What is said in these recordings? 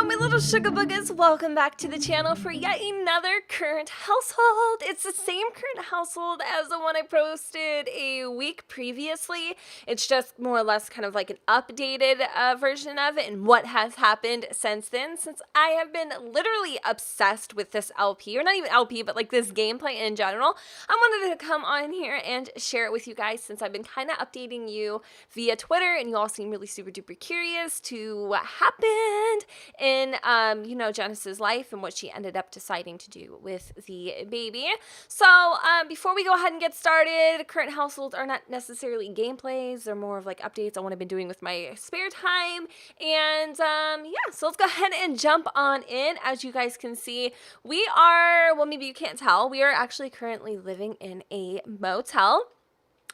my little sugar boogers? Welcome back to the channel for yet another current household. It's the same current household as the one I posted a week previously. It's just more or less kind of like an updated version of it and what has happened since then, since I have been literally obsessed with this LP, or not even LP, but like this gameplay in general. I wanted to come on here and share it with you guys since I've been kind of updating you via Twitter, and you all seem really super duper curious to what happened in, Genesis' life and what she ended up deciding to do with the baby. So, before we go ahead and get started, current households are not necessarily gameplays. They're more of like updates on what I've been doing with my spare time. And, so let's go ahead and jump on in. As you guys can see, we are, well, maybe you can't tell, we are actually currently living in a motel.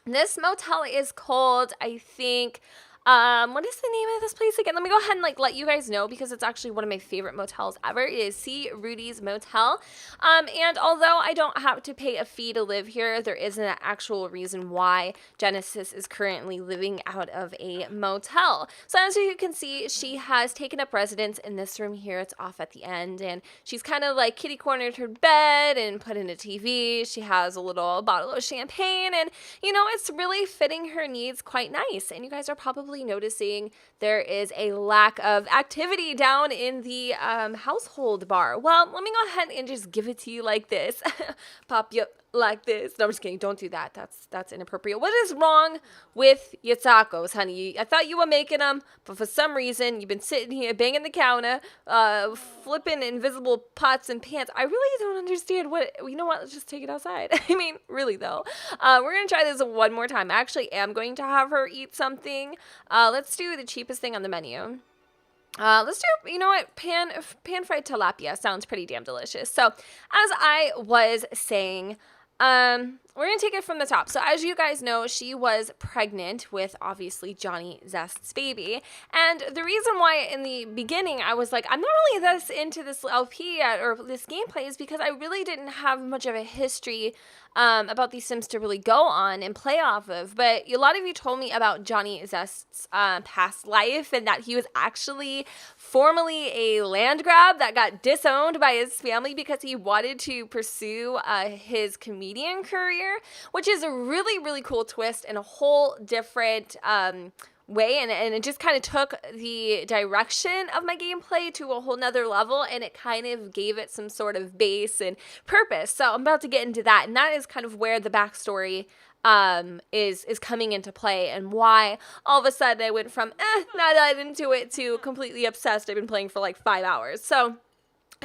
This motel is called, I think, what is the name of this place again? Let me go ahead and let you guys know, because it's actually one of my favorite motels ever. It is C. Rudy's Motel. And although I don't have to pay a fee to live here, there isn't an actual reason why Genesis is currently living out of a motel. So as you can see, she has taken up residence in this room here. It's off at the end, and she's kind of like kitty cornered her bed and put in a TV. She has a little bottle of champagne, and it's really fitting her needs quite nice. And you guys are probably noticing there is a lack of activity down in the household bar. Well, let me go ahead and just give it to you like this. Pop you like this. No, I'm just kidding. Don't do that. That's inappropriate. What is wrong with your tacos, honey? I thought you were making them, but for some reason you've been sitting here banging the counter, flipping invisible pots and pans. I really don't understand what. You know what? Let's just take it outside. I mean, really though. We're gonna try this one more time. I actually am going to have her eat something. Let's do the cheapest thing on the menu. Let's do, you know what, pan fried tilapia. Sounds pretty damn delicious. So, as I was saying, we're going to take it from the top. So as you guys know, she was pregnant with obviously Johnny Zest's baby. And the reason why in the beginning I was like, I'm not really this into this LP or this gameplay is because I really didn't have much of a history about these Sims to really go on and play off of. But a lot of you told me about Johnny Zest's past life, and that he was actually formerly a land grab that got disowned by his family because he wanted to pursue his comedian career, which is a really, really cool twist and a whole different way, and it just kind of took the direction of my gameplay to a whole nother level, and it kind of gave it some sort of base and purpose. So I'm about to get into that, and that is kind of where the backstory is coming into play, and why all of a sudden I went from not that into it to completely obsessed. I've been playing for like 5 hours. So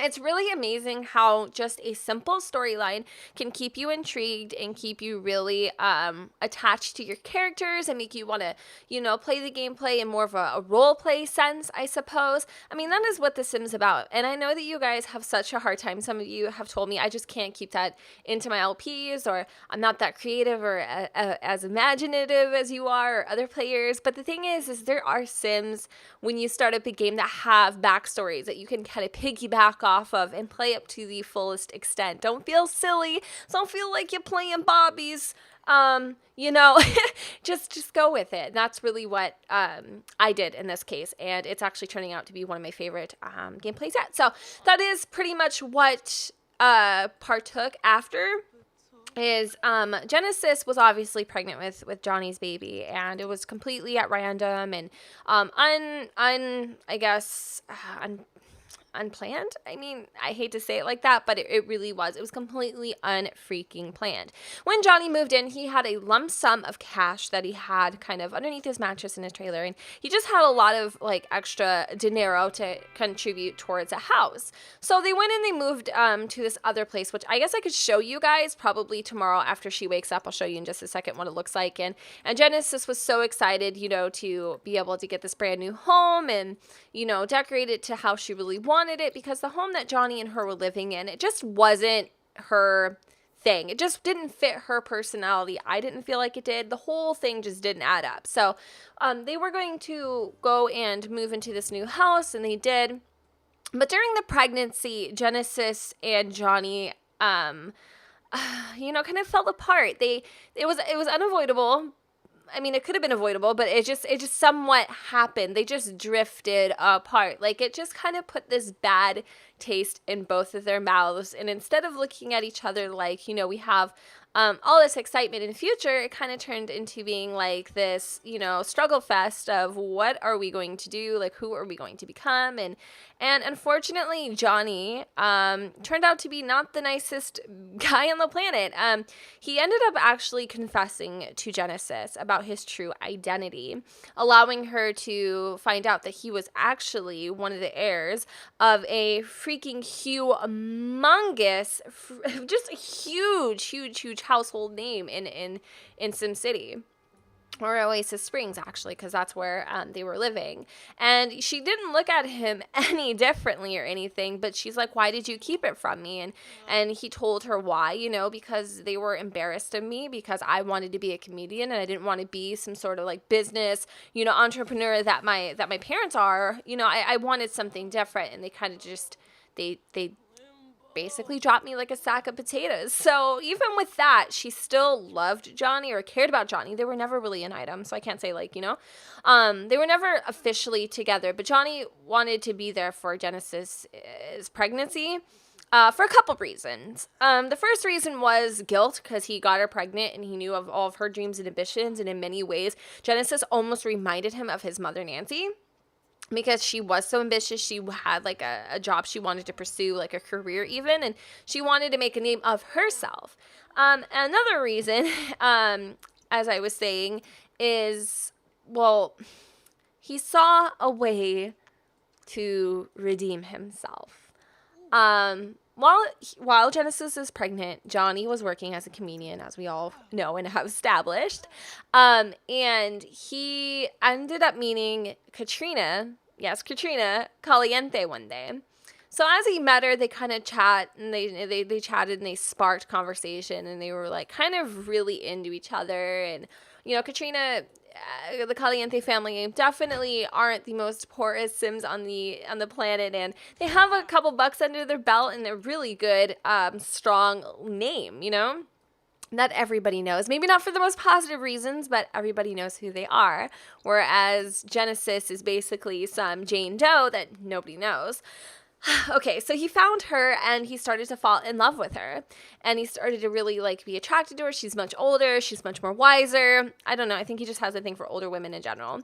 it's really amazing how just a simple storyline can keep you intrigued and keep you really attached to your characters and make you want to, play the gameplay in more of a role play sense, I suppose. I mean, that is what The Sims about. And I know that you guys have such a hard time. Some of you have told me I just can't keep that into my LPs, or I'm not that creative or as imaginative as you are or other players. But the thing is there are Sims when you start up a game that have backstories that you can kind of piggyback off of and play up to the fullest extent. Don't feel silly. Don't feel like you're playing Bobbies. Just go with it. That's really what I did in this case, and it's actually turning out to be one of my favorite gameplays yet. So that is pretty much what partook after. Is Genesis was obviously pregnant with Johnny's baby, and it was completely at random and unplanned. I mean, I hate to say it like that, but it really was. It was completely unfreaking planned. When Johnny moved in, he had a lump sum of cash that he had kind of underneath his mattress in his trailer, and he just had a lot of like extra dinero to contribute towards a house. So they went and they moved to this other place, which I guess I could show you guys probably tomorrow after she wakes up. I'll show you in just a second what it looks like. And Genesis was so excited, to be able to get this brand new home and, decorate it to how she really wanted it, because the home that Johnny and her were living in, it just wasn't her thing. It just didn't fit her personality. I didn't feel like it did. The whole thing just didn't add up. So they were going to go and move into this new house, and they did. But during the pregnancy, Genesis and Johnny kind of fell apart. It was unavoidable. I mean, it could have been avoidable, but it just somewhat happened. They just drifted apart. Like, it just kind of put this bad taste in both of their mouths. And instead of looking at each other like, you know, we have all this excitement in the future, it kind of turned into being like this, you know, struggle fest of what are we going to do? Like, who are we going to become? And unfortunately, Johnny turned out to be not the nicest guy on the planet. He ended up actually confessing to Genesis about his true identity, allowing her to find out that he was actually one of the heirs of a freaking humongous, just a huge household name in Sim City. Or Oasis Springs, actually, because that's where they were living. And she didn't look at him any differently or anything, but she's like, why did you keep it from me? And he told her why, you know, because they were embarrassed of me, because I wanted to be a comedian and I didn't want to be some sort of like business, you know, entrepreneur that my parents are. You know, I wanted something different, and they kind of just, they basically dropped me like a sack of potatoes. So even with that, she still loved Johnny or cared about Johnny. They were never really an item, so I can't say like, you know, they were never officially together, but Johnny wanted to be there for Genesis's pregnancy for a couple reasons. The first reason was guilt, because he got her pregnant and he knew of all of her dreams and ambitions, and in many ways, Genesis almost reminded him of his mother, Nancy, because she was so ambitious. She had like a job she wanted to pursue, like a career even, and she wanted to make a name of herself. Another reason, as I was saying, is, well, he saw a way to redeem himself. While Genesis is pregnant, Johnny was working as a comedian, as we all know and have established. And he ended up meeting Katrina Caliente one day. So as he met her, they kind of chat, and they chatted, and they sparked conversation, and they were like kind of really into each other. And, you know, Katrina, the Caliente family definitely aren't the most poorest Sims on the planet, and they have a couple bucks under their belt and a really good, strong name, you know, that everybody knows. Maybe not for the most positive reasons, but everybody knows who they are. Whereas Genesis is basically some Jane Doe that nobody knows. Okay, so he found her and he started to fall in love with her, and he started to really like be attracted to her. She's much older. She's much more wiser. I don't know. I think he just has a thing for older women in general.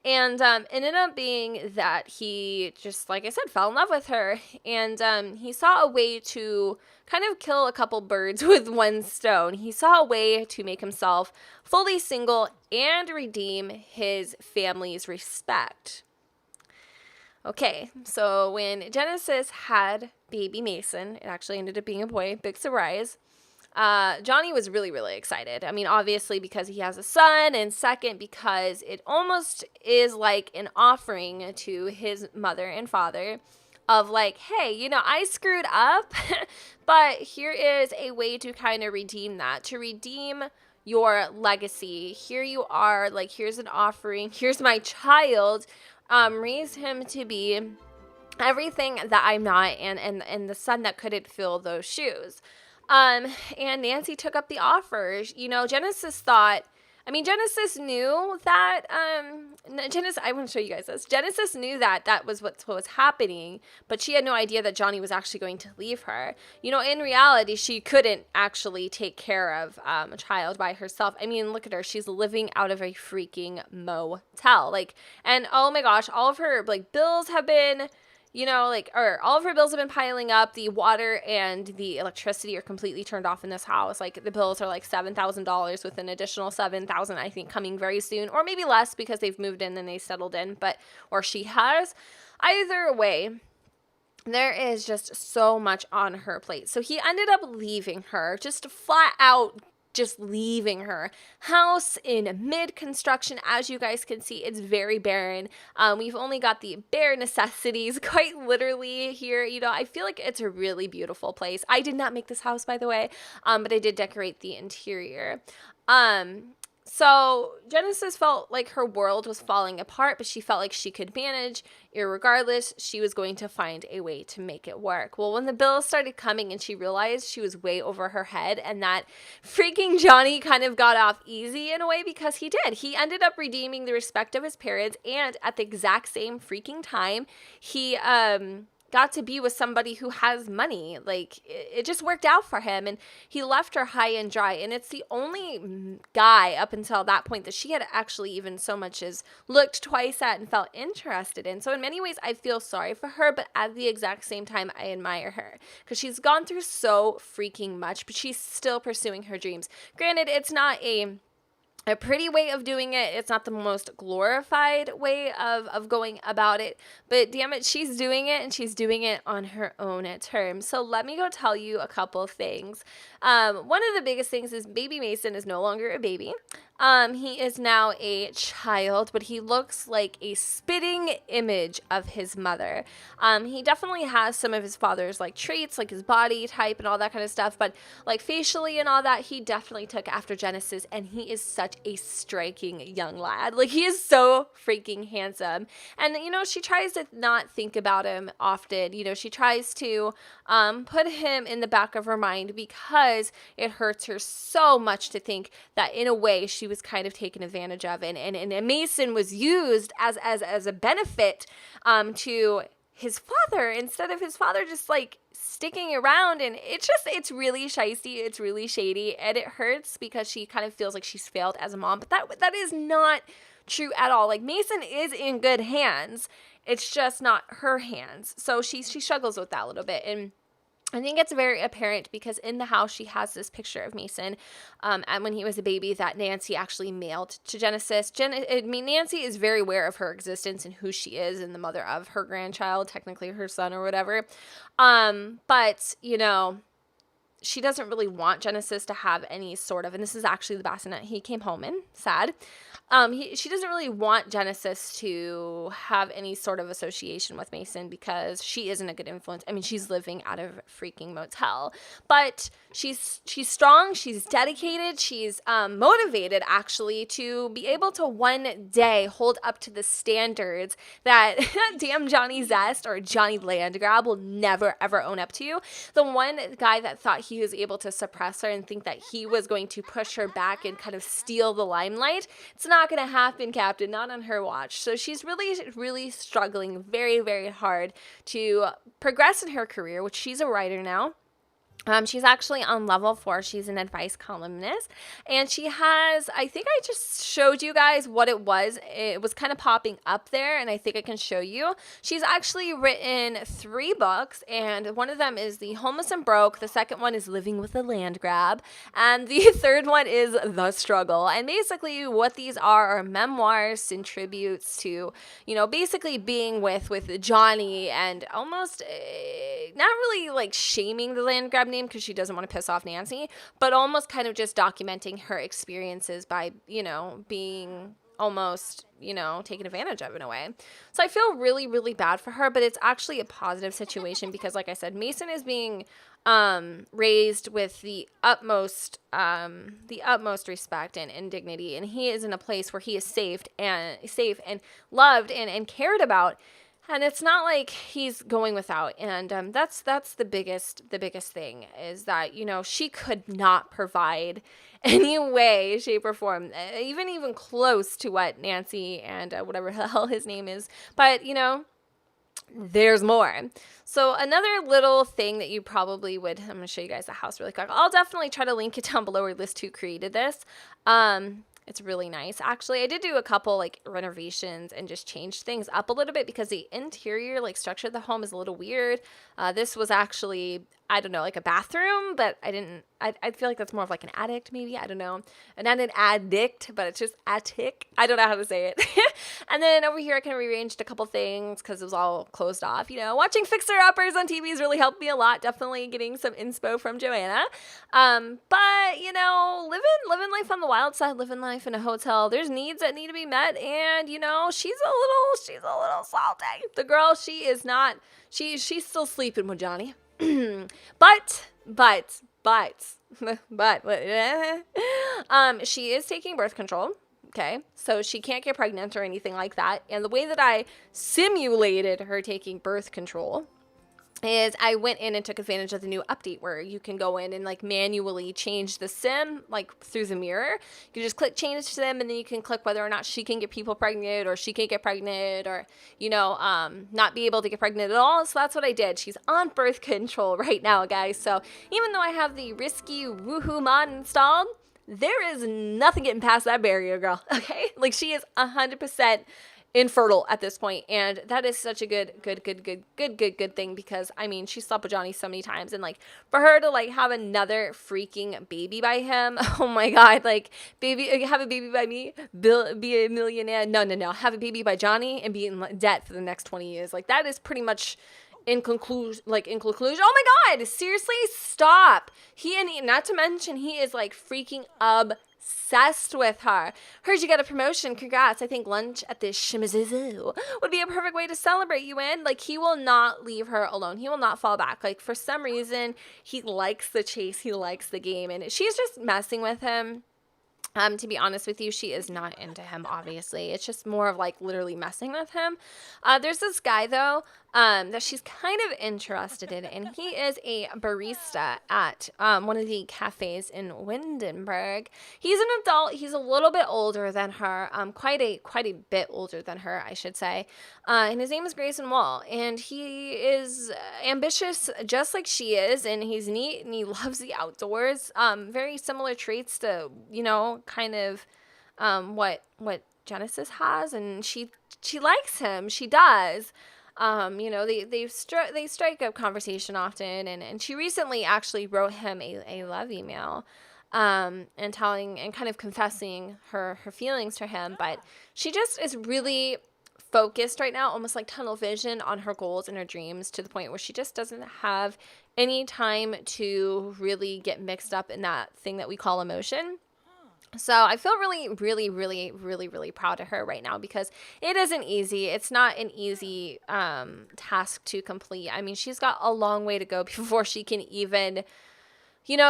And ended up being that he just, like I said, fell in love with her. And he saw a way to kind of kill a couple birds with one stone. He saw a way to make himself fully single and redeem his family's respect. Okay, so when Genesis had baby Mason, it actually ended up being a boy, big surprise. Johnny was really, really excited. I mean, obviously because he has a son, and second, because it almost is like an offering to his mother and father of like, hey, you know, I screwed up, but here is a way to kind of redeem that, to redeem your legacy. Here you are, like, here's an offering, here's my child. Raise him to be everything that I'm not, and the son that couldn't fill those shoes. And Nancy took up the offer. You know, Genesis knew that, I want to show you guys this. Genesis knew that that was what was happening, but she had no idea that Johnny was actually going to leave her. You know, in reality, she couldn't actually take care of a child by herself. I mean, look at her. She's living out of a freaking motel. Like, and oh my gosh, all of her, like, bills have been, you know, like, or all of her bills have been piling up. The water and the electricity are completely turned off in this house. Like, the bills are like $7,000 with an additional $7,000, I think, coming very soon, or maybe less because they've moved in and they settled in, or she has. Either way, there is just so much on her plate. So he ended up leaving her, just flat out just leaving her. House in mid-construction. As you guys can see, it's very barren. We've only got the bare necessities, quite literally, here. You know, I feel like it's a really beautiful place. I did not make this house, by the way, but I did decorate the interior. So Genesis felt like her world was falling apart, but she felt like she could manage. Irregardless, she was going to find a way to make it work. Well, when the bills started coming and she realized she was way over her head, and that freaking Johnny kind of got off easy in a way, because he did. He ended up redeeming the respect of his parents, and at the exact same freaking time, he got to be with somebody who has money. Like, it just worked out for him, and he left her high and dry. And it's the only guy up until that point that she had actually even so much as looked twice at and felt interested in. So in many ways, I feel sorry for her, but at the exact same time, I admire her, because she's gone through so freaking much, but she's still pursuing her dreams. Granted, it's not a pretty way of doing it. It's not the most glorified way of going about it, but damn it, she's doing it, and she's doing it on her own terms. So let me go tell you a couple things. One of the biggest things is baby Mason is no longer a baby. He is now a child, but he looks like a spitting image of his mother. He definitely has some of his father's like traits, like his body type and all that kind of stuff, but like facially and all that, he definitely took after Genesis, and he is such a striking young lad. Like, he is so freaking handsome. And, you know, she tries to not think about him often. You know, she tries to put him in the back of her mind, because it hurts her so much to think that in a way she was kind of taken advantage of, and Mason was used as a benefit to his father, instead of his father just like sticking around. And it's really shisty, it's really shady, and it hurts because she kind of feels like she's failed as a mom, but that is not true at all. Like, Mason is in good hands, it's just not her hands. So she struggles with that a little bit. And I think it's very apparent because in the house she has this picture of Mason and when he was a baby that Nancy actually mailed to Genesis. Nancy is very aware of her existence and who she is and the mother of her grandchild, technically her son or whatever. But, you know, she doesn't really want Genesis to have any sort of, and this is actually the bassinet he came home in, sad. She doesn't really want Genesis to have any sort of association with Mason because she isn't a good influence. I mean, she's living out of a freaking motel, but she's strong, she's dedicated, she's motivated actually to be able to one day hold up to the standards that damn Johnny Zest or Johnny Landgrab will never ever own up to. The one guy that thought he was able to suppress her and think that he was going to push her back and kind of steal the limelight. It's not going to happen, Captain, not on her watch. So she's really struggling very, very hard to progress in her career, which she's a writer now. She's actually on level 4. She's an advice columnist, and she has, I think I just showed you guys what it was. It was kind of popping up there, and I think I can show you. She's actually written 3 books, and one of them is The Homeless and Broke. The second one is Living with a Land Grab, and the third one is The Struggle. And basically what these are memoirs and tributes to, you know, basically being with Johnny, and almost not really like shaming the land grab name because she doesn't want to piss off Nancy, but almost kind of just documenting her experiences by, you know, being almost, you know, taken advantage of in a way. So I feel really bad for her, but it's actually a positive situation because, like I said, Mason is being raised with the utmost respect and dignity, and he is in a place where he is safe and loved and cared about. And it's not like he's going without. And that's the biggest thing is that, you know, she could not provide any way, shape, or form, even close to what Nancy and whatever the hell his name is. But, you know, there's more. So another little thing that you probably would, I'm going to show you guys the house really quick. I'll definitely try to link it down below or list who created this. It's really nice. Actually, I did do a couple like renovations and just changed things up a little bit because the interior like structure of the home is a little weird. This was actually, I don't know, like a bathroom, but I feel like that's more of like an attic maybe. I don't know. And not an addict, but it's just attic. I don't know how to say it. And then over here I kind of rearranged a couple things because it was all closed off. You know, watching Fixer Uppers on TV has really helped me a lot. Definitely getting some inspo from Joanna. But you know, living life on the wild side, living life in a hotel, there's needs that need to be met. And you know, she's a little salty. The girl, she is not, she's still sleeping with Johnny. But but she is taking birth control. Okay, so she can't get pregnant or anything like that. And the way that I simulated her taking birth control is I went in and took advantage of the new update where you can go in and like manually change the sim like through the mirror. You can just click change sim, and then you can click whether or not she can get people pregnant, or she can get pregnant, or not be able to get pregnant at all. So that's what I did. She's on birth control right now, guys. So even though I have the risky woohoo mod installed, there is nothing getting past that barrier, girl. Okay, like she is 100% infertile at this point, and that is such a good thing, because I mean, she slept with Johnny so many times, and like for her to like have another freaking baby by him, oh my god, like have a baby by me, be a millionaire, no, have a baby by Johnny and be in debt for the next 20 years, like that is pretty much in conclusion, oh my god, seriously, stop. Not to mention, he is like freaking obsessed with her. Heard you got a promotion. Congrats. I think lunch at the Shimizuzu would be a perfect way to celebrate you in. Like, he will not leave her alone. He will not fall back. Like, for some reason, he likes the chase. He likes the game. And she's just messing with him. To be honest with you, she is not into him, obviously. It's just more of like literally messing with him. There's this guy, though, that she's kind of interested in, and he is a barista at one of the cafes in Windenburg. He's an adult. He's a little bit older than her, quite a bit older than her, I should say. And his name is Grayson Wall, and he is ambitious just like she is, and he's neat, and he loves the outdoors. Very similar traits to, kind of what Genesis has, and she likes him. She does. They strike up conversation often, and she recently actually wrote him a love email, and telling and kind of confessing her feelings to him, but she just is really focused right now, almost like tunnel vision on her goals and her dreams, to the point where she just doesn't have any time to really get mixed up in that thing that we call emotion. So I feel really proud of her right now, because it isn't easy. It's not an easy task to complete. I mean, she's got a long way to go before she can even,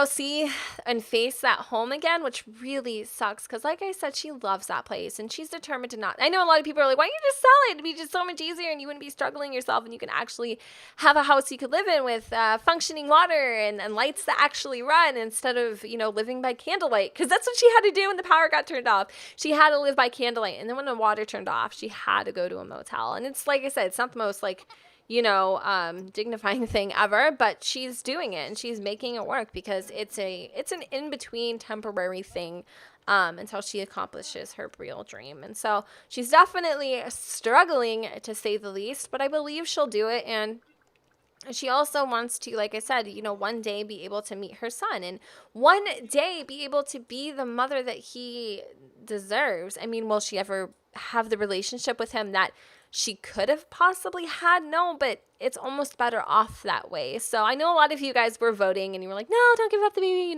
see and face that home again, which really sucks, because like I said, she loves that place, and she's determined to not. I know a lot of people are like, why don't you just sell it? It'd be just so much easier, and you wouldn't be struggling yourself, and you can actually have a house you could live in with functioning water and lights that actually run, instead of, living by candlelight, because that's what she had to do when the power got turned off. She had to live by candlelight, and then when the water turned off, she had to go to a motel. And it's like I said, it's not the most dignifying thing ever, but she's doing it, and she's making it work, because it's an in-between temporary thing until she accomplishes her real dream. And so she's definitely struggling, to say the least, but I believe she'll do it. And she also wants to, like I said, one day be able to meet her son, and one day be able to be the mother that he deserves. I mean, will she ever have the relationship with him that she could have possibly had? No, but it's almost better off that way. So I know a lot of you guys were voting, and you were like, no, don't give up the baby,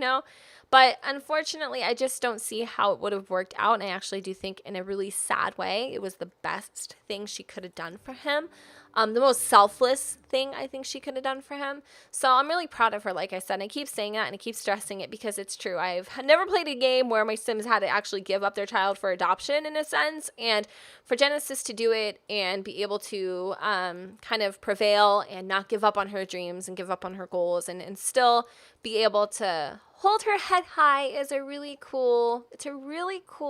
But unfortunately, I just don't see how it would have worked out. And I actually do think, in a really sad way, it was the best thing she could have done for him. The most selfless thing I think she could have done for him. So I'm really proud of her, like I said. And I keep saying that, and I keep stressing it, because it's true. I've never played a game where my Sims had to actually give up their child for adoption, in a sense. And for Genesis to do it and be able to kind of prevail and not give up on her dreams and give up on her goals, and still be able to hold her head high, is a really cool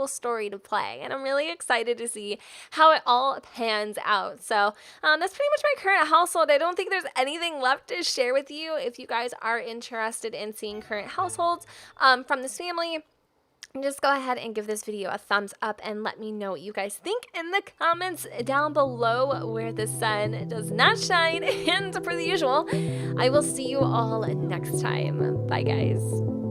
story to play. And I'm really excited to see how it all pans out. So that's pretty much my current household. I don't think there's anything left to share with you. If you guys are interested in seeing current households from this family, just go ahead and give this video a thumbs up, and let me know what you guys think in the comments down below, where the sun does not shine. And per the usual, I will see you all next time. Bye, guys.